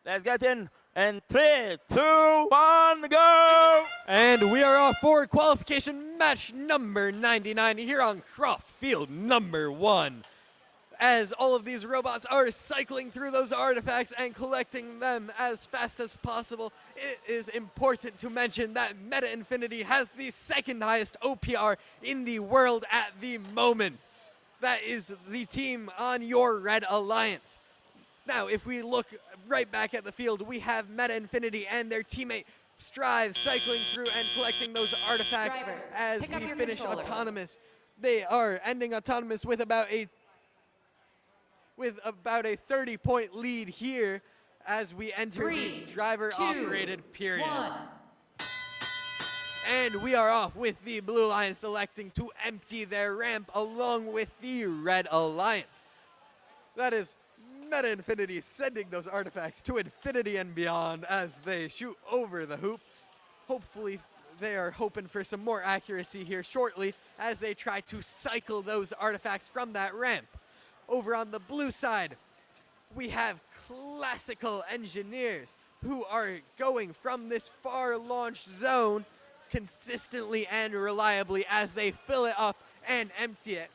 Let's get in. And 3, 2, 1, go! And we are off for qualification match number 99 here on Croft field number 1. As all of these robots are cycling through those artifacts and collecting them as fast as possible, it is important to mention that Meta Infinity has the second highest OPR in the world at the moment. That is the team on your Red Alliance. Now, if we look right back at the field, we have Meta Infinity and their teammate Strive cycling through and collecting those artifacts. Drivers, as pick we up finish controllers. Autonomous. They are ending Autonomous with about a 30-point lead here as we enter 3, the driver-operated 2, period. 1. And we are off with the Blue Alliance selecting to empty their ramp along with the Red Alliance. That is Meta Infinity sending those artifacts to infinity and beyond as they shoot over the hoop. Hopefully they are hoping for some more accuracy here shortly as they try to cycle those artifacts from that ramp. Over on the blue side, we have Classical Engineers who are going from this far launch zone consistently and reliably as they fill it up and empty it.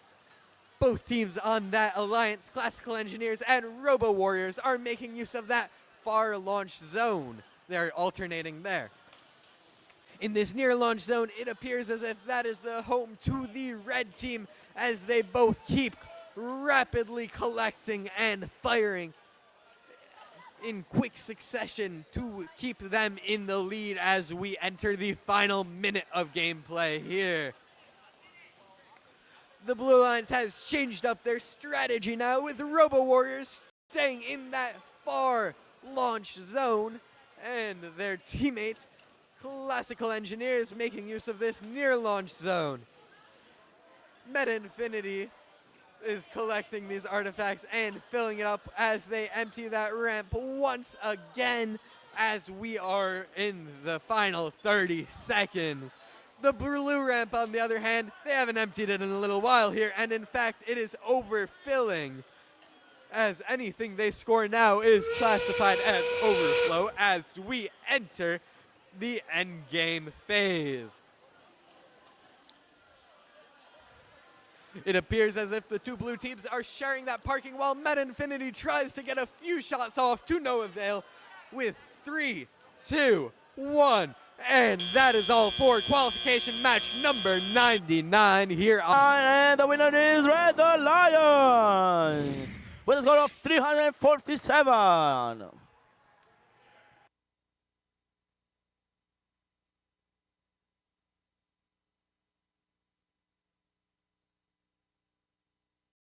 Both teams on that alliance, Classical Engineers and Robo Warriors, are making use of that far launch zone. They're alternating there. In this near launch zone, it appears as if that is the home to the red team as they both keep rapidly collecting and firing in quick succession to keep them in the lead as we enter the final minute of gameplay here. The Blue Alliance has changed up their strategy now with Robo Warriors staying in that far launch zone and their teammate Classical Engineers making use of this near launch zone. Meta Infinity is collecting these artifacts and filling it up as they empty that ramp once again as we are in the final 30 seconds. The blue ramp, on the other hand, they haven't emptied it in a little while here, and in fact, it is overfilling, as anything they score now is classified as overflow as we enter the endgame phase. It appears as if the two blue teams are sharing that parking while Meta Infinity tries to get a few shots off to no avail with 3, 2, 1. And that is all for qualification match number 99 here on. And the winner is Red Alliance with a score of 347.